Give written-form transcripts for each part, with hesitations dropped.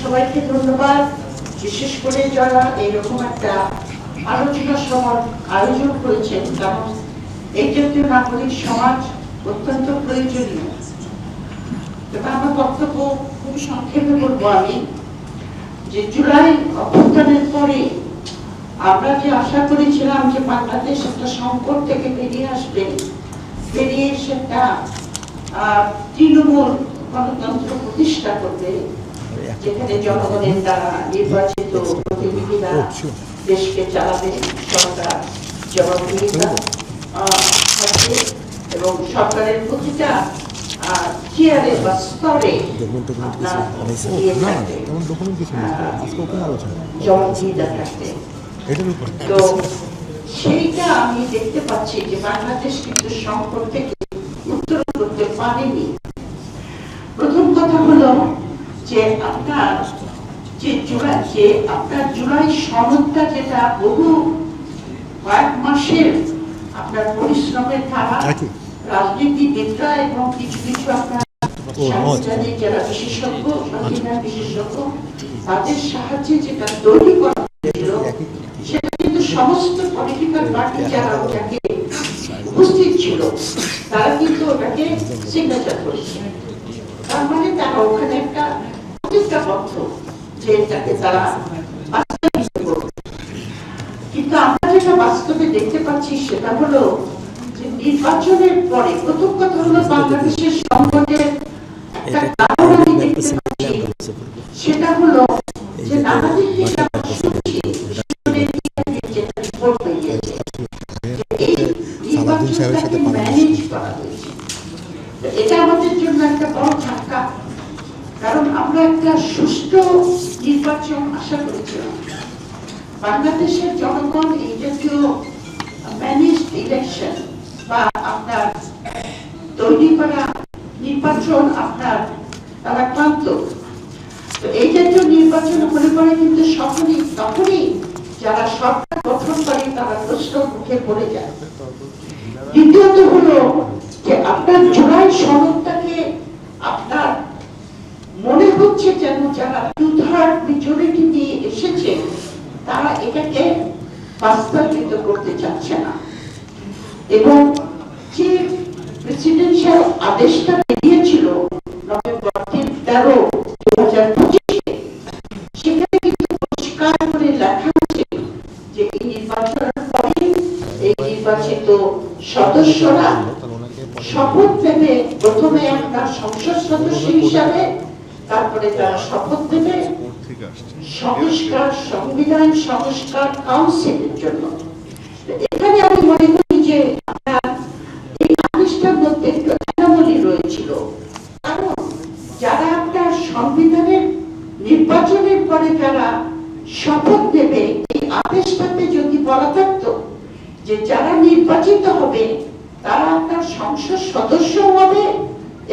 সবাইকে ধন্যবাদ। বিশেষ করে যারা এইরকম একটা আলোচনা সভার আয়োজন করেছেন, কারণ এই জাতীয় নাগরিক সমাজ অত্যন্ত প্রয়োজনীয়। আমার বক্তব্য খুব সংক্ষেপে বলবো আমি, যে জুলাই অভ্যুত্থানের পরে আমরা যে আশা করেছিলাম যে বাংলাদেশ একটা সংকট থেকে বেরিয়ে আসবে, বেরিয়ে এসে একটা তৃণমূল গণতন্ত্র প্রতিষ্ঠা করবে, যেখানে জনগণের দ্বারা নির্বাচিত প্রতিনিধিরা দেশকে চালাবে, সরকার জবাবদিহিতা থাকবে এবং সরকারের প্রতিটা চেয়ারে বা স্তরে জবাবদিহিতা থাকবে। তো সেইটা আমি দেখতে পাচ্ছি যে বাংলাদেশ কিন্তু সংকট থেকে উত্তরণ করতে পারেনি। প্রথম কথা হলো যে আপনার জুলাই সনদটা, যেটা বহু কয়েক মাসের আপনার পরিশ্রমের দ্বারা রাজনীতিবিদরা এবং কিছু কিছু আপনার যারা বিশেষজ্ঞ, সংবিধান বিশেষজ্ঞ, তাদের সাহায্যে যেটা তৈরি করা হয়েছিল, সেটা কিন্তু সমস্ত পলিটিক্যাল পার্টি যারা ওটাকে উপস্থিত ছিল তারা কিন্তু ওটাকে সিগনেচার করেছে। তার মানে তারা ওখানে একটা প্রতিজ্ঞাবদ্ধ যে এটাকে তারা বাস্তবায়িত করবে। কিন্তু আমরা যেটা বাস্তবে দেখতে পাচ্ছি সেটা হলো যে নির্বাচনের পরে প্রথম কথা হলো বাংলাদেশের সংকটের একটা কারণ আমি দেখতে পাচ্ছি, সেটা হলো যে নানা দিক থেকে আমরা শুনছি যেটা রিপোর্ট হয়ে গেছে, এই নির্বাচনটাকে ম্যানেজ করা হয়েছে। এটা আমাদের জন্য একটা বড় ধাক্কা, কারণ আমরা একটা সুষ্ঠু নির্বাচন আশা করেছিলাম। বাংলাদেশের জনগণ এই জাতীয় ম্যানেজড ইলেকশন বা আপনার তৈরি করা নির্বাচন আপনার তারা ক্লান্ত। তো এই জাতীয় নির্বাচন হলে পরে কিন্তু তখনই যারা সরকার গঠন করে তারা প্রশ্ন মুখে পড়ে যায়। দ্বিতীয়ত হলো যে আপনার জুলাই সনদটাকে আপনার মনে হচ্ছে যেন যারা 2/3 মেজরিটি নিয়ে এসেছে তারা এটাকে বাস্তবায়িত করতে চাচ্ছে না। এবং যে প্রেসিডেন্সিয়াল আদেশটা বেরিয়েছিল নভেম্বর 13, 2025, সেখানে কিন্তু পরিষ্কার করে লেখা আছে যে এই নির্বাচনের পরে এই নির্বাচিত সদস্যরা শপথ নেবে, প্রথমে আপনার সংসদ সদস্য হিসাবে, তারপরে তারা শপথ নেবে সংবিধান সংস্কার কাউন্সিলের জন্য। এখানে আমি মনে করি যে এই আদেশটার মধ্যে একটু অ্যানোমালি রয়েছিল, কারণ যারা আপনার সংবিধানের নির্বাচনের পরে যারা শপথ নেবে, এই আদেশটাতে যদি বলা থাকতো যে যারা নির্বাচিত হবে তারা আপনার সংসদ সদস্য হবে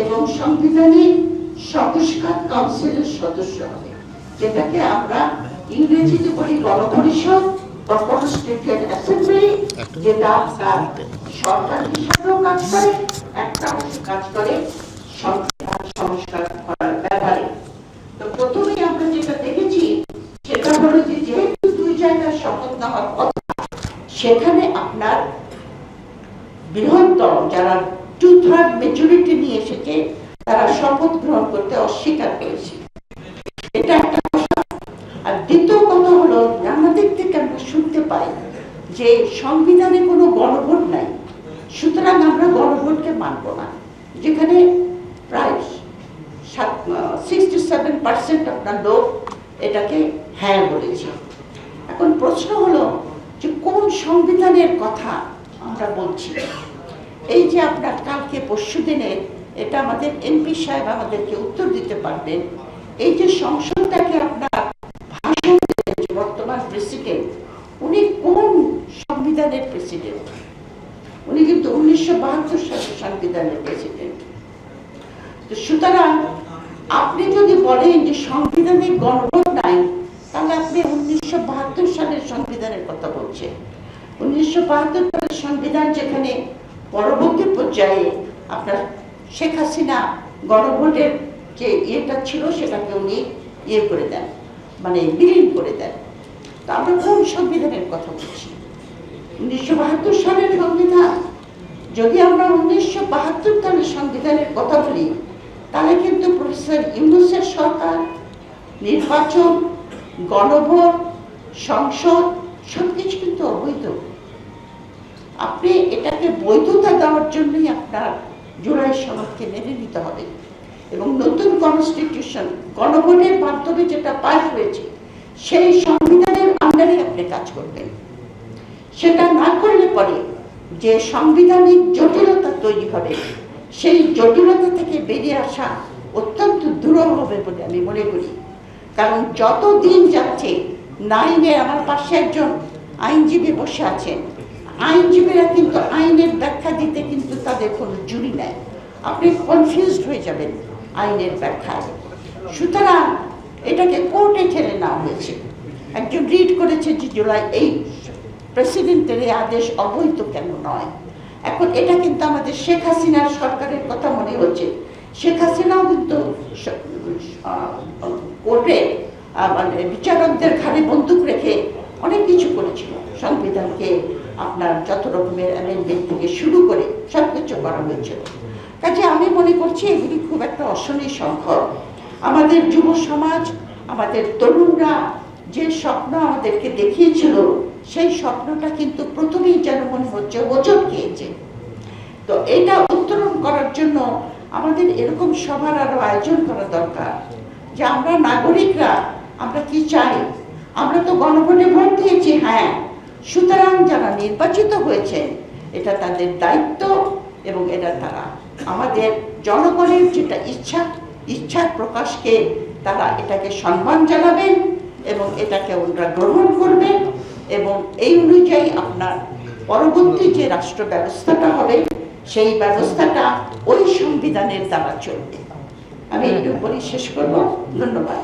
এবং সাংবিধানিক সংস্কার কাউন্সিলের সদস্য হবে, যেটাকে আমরা ইংরেজিতে বলি গণপরিষদ বা কনস্টিটিউয়েন্ট অ্যাসেম্বলি, যেটা আপনার সরকার হিসাবেও কাজ করে, একটা অংশ কাজ করে সংবিধান সংস্কার করার ব্যাপারে। তো প্রথমেই আমরা যেটা দেখেছি সেটা হলো যে যেহেতু দুই জায়গায় শপথ নেওয়ার কথা, সেখানে আপনার বৃহত্তর যারা 2/3 মেজরিটি নিয়ে এসেছে তারা শপথ গ্রহণ করতে অস্বীকার করেছে। এটা একটা কথা। আর দ্বিতীয় কথা হলো আমাদের থেকে আমরা শুনতে পাই যে সংবিধানে কোনো গণভোট নাই, সুতরাং আমরা গণভোটকে মানব না, যেখানে প্রায় 67% আপনার লোক এটাকে হ্যাঁ বলেছে। এখন প্রশ্ন হলো যে কোন সংবিধানের কথা আমরা বলছি। এই যে আপনার কালকে পরশু দিনে এটা আমাদের এমপি সাহেব আমাদেরকে উত্তর দিতে পারবেন, এই যে সংসদটাকে আপনার ভাষণ দিলেন যে বর্তমান প্রেসিডেন্ট, উনি কোন সংবিধানের প্রেসিডেন্ট? উনি কিন্তু 1972 সালের সংবিধানের প্রেসিডেন্ট। তো সুতরাং আপনি যদি বলেন যে সংবিধানে গণভোট নাই, তাহলে আপনি 1972 সালের সংবিধানের কথা বলছেন। 1972 সালের সংবিধান যেখানে পরবর্তী পর্যায়ে আপনার শেখ হাসিনা গণভোটের যে ইয়েটা ছিল সেটাকে উনি ইয়ে করে দেন, মানে বিলীন করে দেন। তো আমরা কোন সংবিধানের কথা বলছি? 1972 সালের সংবিধান। যদি আমরা 1972 সালের সংবিধানের কথা বলি, তাহলে কিন্তু প্রফেসর ইউনূসের সরকার, নির্বাচন, গণভোট, সংসদ সবকিছু কিন্তু অবৈধ। আপনি এটাকে বৈধতা দেওয়ার জন্যই আপনার জুলাই সনদকে মেনে নিতে হবে এবং নতুন কনস্টিটিউশন গণভোটের মাধ্যমে যেটা পাস হয়েছে সেই সংবিধানের আন্ডারে আপনি কাজ করবেন। সেটা না করলে পরে যে সাংবিধানিক জটিলতা তৈরি হবে, সেই জটিলতা থেকে বেরিয়ে আসা অত্যন্ত দুরূহ হবে বলে আমি মনে করি। কারণ যত দিন যাচ্ছে, নাইনে আমার পাশে একজন আইনজীবী বসে আছেন, আইনজীবীরা কিন্তু আইনের ব্যাখ্যা দিতে কিন্তু তাদের কোনো জুড়ি নেই। আপনি কনফিউজড হয়ে যাবেন আইনের ব্যাখ্যায়। সুতরাং এটাকে কোর্টে ঠেলে নেওয়া হয়েছে। একজন রিড করেছে যে জুলাই এই প্রেসিডেন্টের এই আদেশ অবৈধ কেন নয়। এখন এটা কিন্তু আমাদের শেখ হাসিনার সরকারের কথা মনে হচ্ছে। শেখ হাসিনাও কিন্তু কোর্টে মানে বিচারকদের ঘাড়ে বন্দুক রেখে অনেক কিছু করেছিল। সংবিধানকে আপনার যত রকমের অ্যামেন্ডমেন্ট থেকে শুরু করে সব কিছু করা হয়েছিল। কাজে আমি মনে করছি এগুলি খুব একটা অশনি সম্ভব। আমাদের যুব সমাজ, আমাদের তরুণরা যে স্বপ্ন আমাদেরকে দেখিয়েছিল, সেই স্বপ্নটা কিন্তু প্রথমেই যেন মনে হচ্ছে ওজন খেয়েছে। তো এটা উত্তরণ করার জন্য আমাদের এরকম সভার আরো আয়োজন করা দরকার, যে আমরা নাগরিকরা আমরা কি চাই। আমরা তো গণভোটে ভোট দিয়েছি, হ্যাঁ, সুতরাং যারা নির্বাচিত হয়েছেন এটা তাদের দায়িত্ব এবং এটা তারা আমাদের জনগণের যেটা ইচ্ছার প্রকাশকে তারা এটাকে সম্মান জানাবেন এবং এটাকে ওনারা গ্রহণ করবেন এবং এই অনুযায়ী আপনার পরবর্তী যে রাষ্ট্র ব্যবস্থাটা হবে সেই ব্যবস্থাটা ওই সংবিধানের দ্বারা চলবে। আমি একটু বলি শেষ করব। ধন্যবাদ।